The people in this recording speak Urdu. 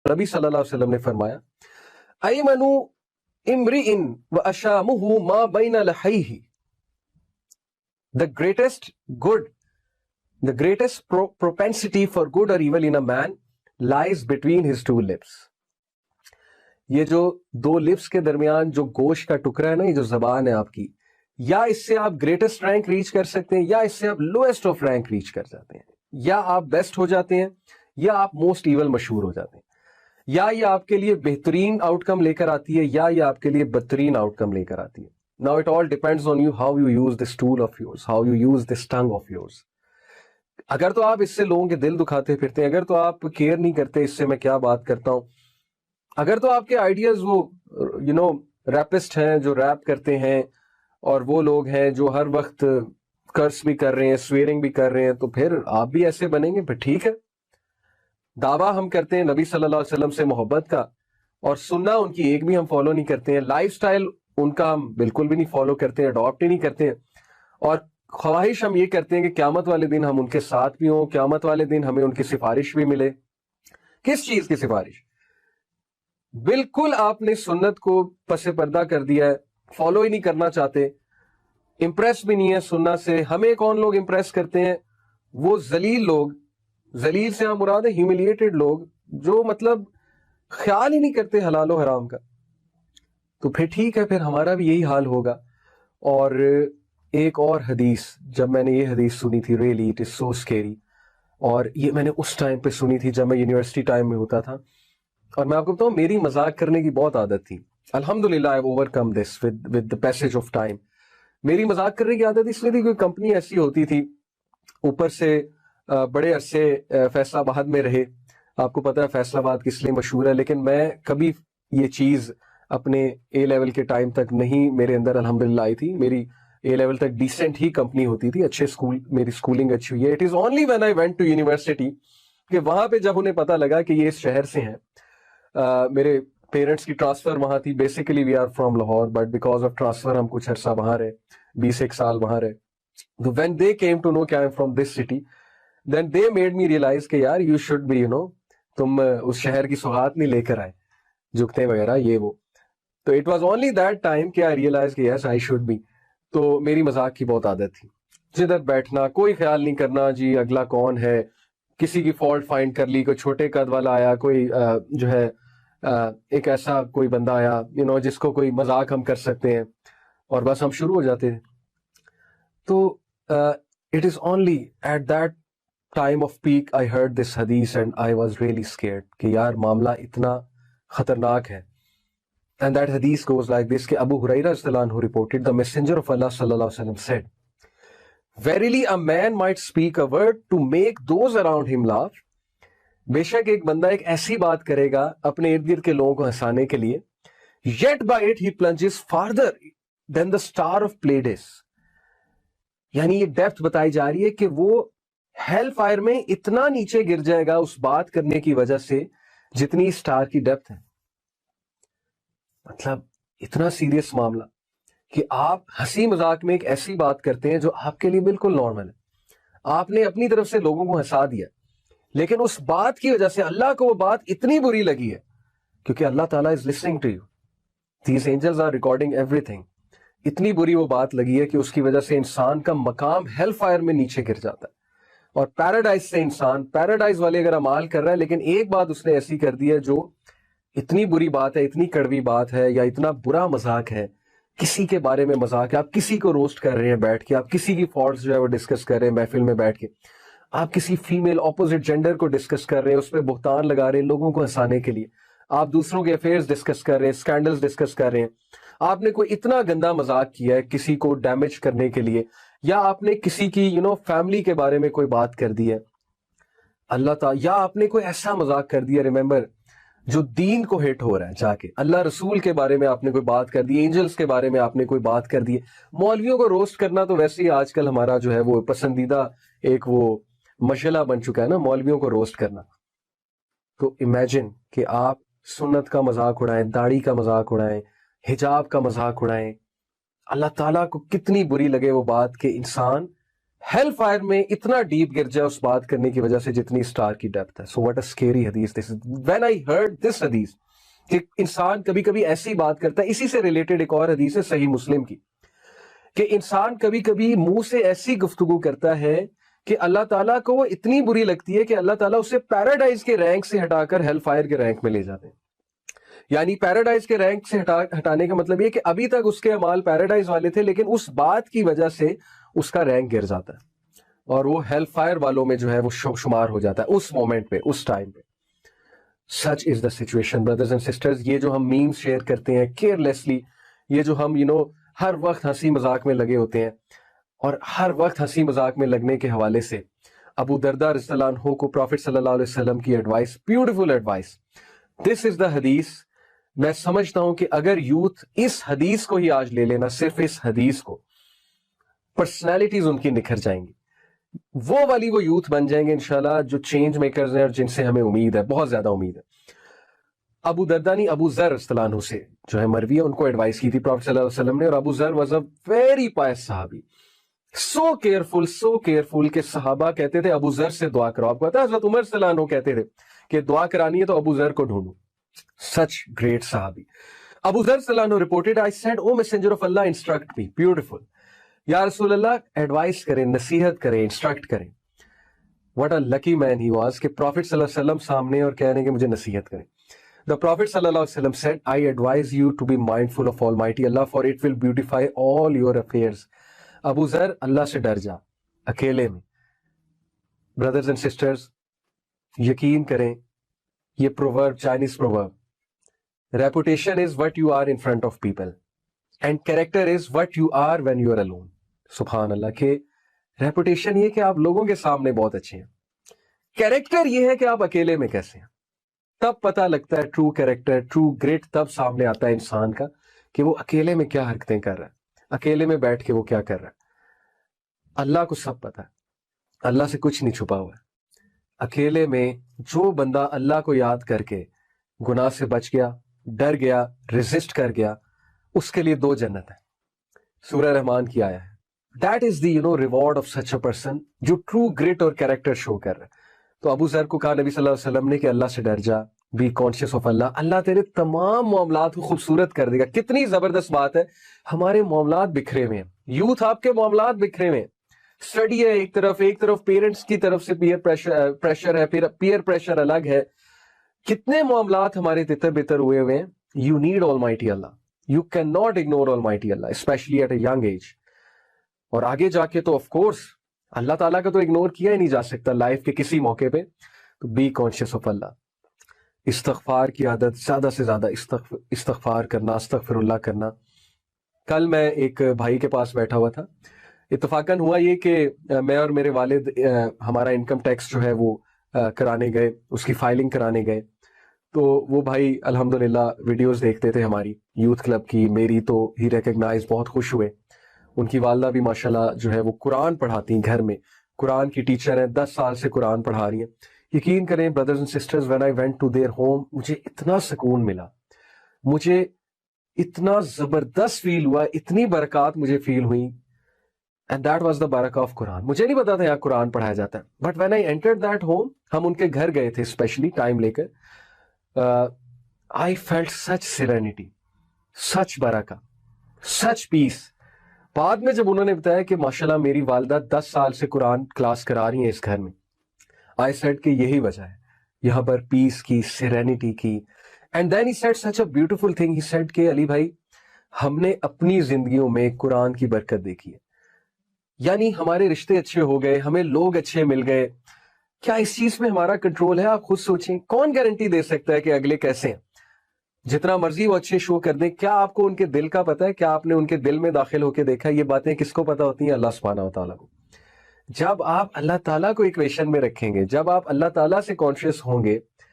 نبی صلی اللہ علیہ وسلم نے فرمایا ایمنو امرئن و اشامہ ما بین لحیہ، the greatest good, the greatest propensity for good or evil in a man lies between his two lips. یہ جو دو لپس کے درمیان جو گوشت کا ٹکڑا ہے نا، یہ جو زبان ہے آپ کی، یا اس سے آپ گریٹسٹ رینک ریچ کر سکتے ہیں، یا اس سے آپ لوئسٹ آف رینک ریچ کر جاتے ہیں، یا آپ بیسٹ ہو جاتے ہیں، یا آپ موسٹ ایول مشہور ہو جاتے ہیں، یا یہ آپ کے لیے بہترین آؤٹ کم لے کر آتی ہے، یا یہ آپ کے لیے بدترین آؤٹ کم لے کر آتی ہے. Now it all depends on you how you use this tool of yours, how you use this tongue of yours. اگر تو آپ اس سے لوگوں کے دل دکھاتے پھرتے ہیں، اگر تو آپ کیئر نہیں کرتے اس سے میں کیا بات کرتا ہوں، اگر تو آپ کے آئیڈیاز وہ ریپسٹ ہیں جو ریپ کرتے ہیں، اور وہ لوگ ہیں جو ہر وقت کرس بھی کر رہے ہیں، سویرنگ بھی کر رہے ہیں، تو پھر آپ بھی ایسے بنیں گے. پھر ٹھیک ہے، دعویٰ ہم کرتے ہیں نبی صلی اللہ علیہ وسلم سے محبت کا، اور سننا ان کی ایک بھی ہم فالو نہیں کرتے ہیں، لائف سٹائل ان کا ہم بالکل بھی نہیں فالو کرتے ہیں، اڈاپٹ ہی نہیں کرتے ہیں، اور خواہش ہم یہ کرتے ہیں کہ قیامت والے دن ہم ان کے ساتھ بھی ہوں، قیامت والے دن ہمیں ان کی سفارش بھی ملے. کس چیز کی سفارش؟ بالکل آپ نے سنت کو پس پردہ کر دیا ہے، فالو ہی نہیں کرنا چاہتے، امپریس بھی نہیں ہے سننا سے. ہمیں کون لوگ امپریس کرتے ہیں؟ وہ ذلیل لوگ، ذلیل سے ہم مراد ہے ہیوملیٹڈ لوگ، جو مطلب خیال ہی نہیں کرتے حلال و حرام کا. تو پھر ٹھیک ہے، پھر ہمارا بھی یہی حال ہوگا. اور ایک اور حدیث، جب میں نے یہ حدیث سنی تھی، really it is so scary, اور یہ میں نے اس ٹائم پہ سنی تھی جب میں یونیورسٹی ٹائم میں ہوتا تھا. اور میں آپ کو بتاؤں، میری مذاق کرنے کی بہت عادت تھی. الحمدللہ I overcome this with the passage of time. میری مذاق کرنے کی عادت اس لیے تھی، کوئی کمپنی ایسی ہوتی تھی، اوپر سے بڑے عرصے فیصل آباد میں رہے. آپ کو پتا ہے فیصل آباد کس لیے مشہور ہے، لیکن میں کبھی یہ چیز اپنے اے لیول کے ٹائم تک نہیں میرے اندر الحمدللہ آئی تھی. میری اے لیول تک ڈیسنٹ ہی کمپنی ہوتی تھی، اچھے اسکول، میری اسکولنگ اچھی ہوئی ہے. It is only when I went to university کہ وہاں پہ جب انہیں پتا لگا کہ یہ اس شہر سے ہیں. میرے پیرنٹس کی ٹرانسفر وہاں تھی، basically we are from Lahore, but because of transfer ہم کچھ عرصہ وہاں رہے، 21 سال وہاں رہے. When they came to know کہ I am from this city, then they made me realise کہ یار یو شوڈ بی تم اس شہر کی سوغات نہیں لے کر آئے، جھکتے وغیرہ یہ وہ. تو it was only that time کہ آئی ریئلائز کہ یس آئی شوڈ بی. تو میری مذاق کی بہت عادت تھی، جدھر بیٹھنا کوئی خیال نہیں کرنا جی اگلا کون ہے، کسی کی فالٹ فائنڈ کر لی، کوئی چھوٹے قد والا آیا، کوئی جو ہے ایک ایسا کوئی بندہ آیا جس کو کوئی مذاق ہم کر سکتے ہیں، اور بس ہم شروع ہو جاتے ہیں. تو it is only at that time of peak I heard this حدیث and I was really scared کہ یار معاملہ اتنا خطرناک ہے. And that hadith goes like this کہ ابو ہریرہ رضی اللہ عنہ reported the messenger of Allah صلی اللہ علیہ وسلم said verily a man might speak a word to make those around him laugh. بے شک ایک بندہ ایک ایسی بات کرے گا اپنے ارد گرد کے لوگوں کو ہنسانے کے لیے، yet by it he plunges farther than the star of Pleiades. یعنی یہ ڈیپتھ بتائی جا رہی ہے کہ وہ ہیل فائر میں اتنا نیچے گر جائے گا اس بات کرنے کی وجہ سے جتنی سٹار کی ڈیپتھ ہے. مطلب اتنا سیریس معاملہ کہ آپ ہنسی مذاق میں ایک ایسی بات کرتے ہیں جو آپ کے لیے بالکل نارمل ہے، آپ نے اپنی طرف سے لوگوں کو ہنسا دیا، لیکن اس بات کی وجہ سے اللہ کو وہ بات اتنی بری لگی ہے، کیونکہ اللہ تعالیٰ is listening to you, these angels are recording everything. اتنی بری وہ بات لگی ہے کہ اس کی وجہ سے انسان کا مقام ہیل فائر میں نیچے گر جاتا ہے، اور پیراڈائز سے انسان پیراڈائز والے اگر عمال کر رہا ہے، لیکن ایک بات اس نے ایسی کر دی ہے جو اتنی بری بات ہے، اتنی کڑوی بات ہے، یا اتنا برا مذاق ہے، کسی کے بارے میں مذاق ہے، آپ کسی کو روسٹ کر رہے ہیں بیٹھ کے، آپ کسی کی فالٹس جو ہے وہ ڈسکس کر رہے ہیں محفل میں بیٹھ کے، آپ کسی فیمیل اپوزٹ جینڈر کو ڈسکس کر رہے ہیں، اس پہ بہتان لگا رہے ہیں لوگوں کو ہنسانے کے لیے، آپ دوسروں کے افیئرز ڈسکس کر رہے ہیں، اسکینڈلز ڈسکس کر رہے ہیں، آپ نے کوئی اتنا گندا مذاق کیا ہے کسی کو ڈیمیج کرنے کے لیے، یا آپ نے کسی کی فیملی کے بارے میں کوئی بات کر دی ہے اللہ تعالیٰ، یا آپ نے کوئی ایسا مذاق کر دیا ریممبر جو دین کو ہٹ ہو رہا ہے، جا کے اللہ رسول کے بارے میں آپ نے کوئی بات کر دی، اینجلز کے بارے میں آپ نے کوئی بات کر دی. مولویوں کو روسٹ کرنا تو ویسے ہی آج کل ہمارا جو ہے وہ پسندیدہ ایک وہ مشغلہ بن چکا ہے نا، مولویوں کو روسٹ کرنا. تو امیجن کہ آپ سنت کا مذاق اڑائیں، داڑھی کا مذاق اڑائیں، حجاب کا مذاق اڑائیں، اللہ تعالیٰ کو کتنی بری لگے وہ بات کہ انسان ہیل فائر میں اتنا ڈیپ گر جائے اس بات کرنے کی وجہ سے جتنی اسٹار کی ڈیپتھ ہے. سو واٹ اے اسکیری حدیث دس از. وین آئی ہرڈ دس حدیث کہ انسان کبھی کبھی ایسی بات کرتا ہے, اسی سے ریلیٹڈ ایک اور حدیث ہے صحیح مسلم کی, کہ انسان کبھی کبھی منہ سے ایسی گفتگو کرتا ہے کہ اللہ تعالیٰ کو وہ اتنی بری لگتی ہے کہ اللہ تعالیٰ اسے پیراڈائز کے رینک سے ہٹا کر ہیل فائر کے رینک میں لے جاتے ہیں. یعنی پیراڈائز کے رینک سے ہٹانے کا مطلب یہ کہ ابھی تک اس کے اعمال پیراڈائز والے تھے, لیکن اس بات کی وجہ سے اس کا رینک گر جاتا ہے اور وہ ہیل فائر والوں میں جو ہے وہ شمار ہو جاتا ہے اس مومنٹ پہ, اس ٹائم پہ. Such is the situation brothers and sisters. یہ جو ہم میمز شیئر کرتے ہیں کیئرلیسلی, یہ جو ہم ہر وقت ہنسی مذاق میں لگے ہوتے ہیں, اور ہر وقت ہنسی مذاق میں لگنے کے حوالے سے ابو دردہ رضی اللہ عنہ کو پروفٹ صلی اللہ علیہ وسلم کی ایڈوائس, بیوٹیفل ایڈوائس, دس از دا حدیث. میں سمجھتا ہوں کہ اگر یوتھ اس حدیث کو ہی آج لے لینا, صرف اس حدیث کو, پرسنالٹیز ان کی نکھر جائیں گی, وہ یوتھ بن جائیں گے انشاءاللہ جو چینج میکرز ہیں اور جن سے ہمیں امید ہے, بہت زیادہ امید ہے. ابو دردہ نہیں, ابو ذر رضی اللہ عنہ سے جو ہے مروی ہے, ان کو ایڈوائس کی تھی پروفٹ صلی اللہ علیہ وسلم نے, اور ابو ذر واز اے ویری پائس صحابی, سو کیئرفل کہ صحابہ کہتے تھے ابو ذر سے دعا کرو. آپ کو پتا ہے حضرت عمر صلی اللہ عنہ کہتے تھے کہ دعا کرانی ہے تو ابو ذر کو ڈھونڈو. سچ گریٹ صحابی. ابو ذر صلی اللہ عنہ reported, I said, O messenger of Allah, instruct me. Beautiful. یا رسول اللہ ایڈوائس کریں, نصیحت کریں, انسٹرکٹ کریں. What a lucky man he was کہ پروفٹ صلی اللہ علیہ وسلم سامنے اور کہہ رہے ہیں کہ مجھے نصیحت کریں. The Prophet صلی اللہ علیہ وسلم said, I advise you to be mindful of Almighty Allah, for it will beautify all your affairs. ابو ذر, اللہ سے ڈر جا اکیلے میں. بردرز اینڈ سسٹرز, یقین کریں یہ proverb, Chinese proverb, reputation is what you are in front of people and character is what you are when you are alone. سبحان اللہ. کہ ریپوٹیشن یہ کہ آپ لوگوں کے سامنے بہت اچھے ہیں, کیریکٹر یہ ہے کہ آپ اکیلے میں کیسے ہیں. تب پتہ لگتا ہے ٹرو کیریکٹر, ٹرو گریٹ تب سامنے آتا ہے انسان کا کہ وہ اکیلے میں کیا حرکتیں کر رہا ہے, اکیلے میں بیٹھ کے وہ کیا کر رہا ہے. اللہ کو سب پتہ ہے, اللہ سے کچھ نہیں چھپا ہوا ہے. اکیلے میں جو بندہ اللہ کو یاد کر کے گناہ سے بچ گیا, ڈر گیا, ریزسٹ کر گیا, اس کے لیے 2 جنت ہے. سورہ رحمان کی آیا ہے, that is the reward of such a person جو ٹرو گریٹ اور کیریکٹر شو کر رہا ہے. تو ابو ذر کو کہا نبی صلی اللہ علیہ وسلم نے کہ اللہ سے ڈر جا, بی کانشیس آف اللہ, اللہ تیرے تمام معاملات کو خوبصورت کر دے گا. کتنی زبردست بات ہے. ہمارے معاملات بکھرے ہوئے ہیں, یوتھ آپ کے معاملات بکھرے ہوئے ہیں. اسٹڈی ہے ایک طرف پیرنٹس کی طرف سے پیئر پریشر ہے, پیئر پریشر الگ ہے. کتنے معاملات ہمارے تتر بتر ہوئے ہوئے ہیں. یو نیڈ Almighty اللہ, you can not ignore Almighty اللہ, especially at a young age. اور آگے جا کے تو آف کورس اللہ تعالیٰ کا تو اگنور کیا ہی نہیں جا سکتا لائف کے کسی موقع پہ. تو بی کانشیس آف اللہ. استغفار کی عادت, زیادہ سے زیادہ استغفار کرنا, استغفر اللہ کرنا. کل میں ایک بھائی کے پاس بیٹھا ہوا تھا, اتفاقاً ہوا یہ کہ میں اور میرے والد ہمارا انکم ٹیکس جو ہے وہ کرانے گئے, اس کی فائلنگ کرانے گئے. تو وہ بھائی الحمدللہ ویڈیوز دیکھتے تھے ہماری یوتھ کلب کی, میری تو ہی ریکگنائز, بہت خوش ہوئے. ان کی والدہ بھی ماشاءاللہ جو ہے وہ قرآن پڑھاتی ہیں گھر میں, قرآن کی ٹیچر ہیں, 10 سال سے قرآن پڑھا رہی ہیں. یقین کریں brothers and sisters, when I went to their home, مجھے اتنا سکون ملا, مجھے اتنا زبردست فیل ہوا, اتنی برکات مجھے فیل ہوئی. And that was the barakah of قرآن. مجھے نہیں پتا تھا یہاں قرآن پڑھایا جاتا ہے. But when I entered that home, ہم ان کے گھر گئے تھے اسپیشلی ٹائم لے کر, I felt such serenity, such barakah, such peace. بعد میں جب انہوں نے بتایا کہ ماشاءاللہ میری والدہ 10 سال سے قرآن کلاس کرا رہی ہیں اس گھر میں, I said کہ یہی وجہ ہے یہاں پر پیس کی, سیرینٹی کی. And then he said such a beautiful thing. He said کہ علی بھائی, ہم نے اپنی زندگیوں میں قرآن کی برکت دیکھی ہے. یعنی ہمارے رشتے اچھے ہو گئے, ہمیں لوگ اچھے مل گئے. کیا اس چیز میں ہمارا کنٹرول ہے؟ آپ خود سوچیں. کون گارنٹی دے سکتا ہے کہ اگلے کیسے ہیں؟ جتنا مرضی وہ اچھے شو کر دیں, کیا آپ کو ان کے دل کا پتہ ہے؟ کیا آپ نے ان کے دل میں داخل ہو کے دیکھا؟ یہ باتیں کس کو پتہ ہوتی ہیں؟ اللہ سبحانہ و تعالیٰ کو. جب آپ اللہ تعالیٰ کو ایکویشن میں رکھیں گے, جب آپ اللہ تعالیٰ سے کانشیس ہوں گے,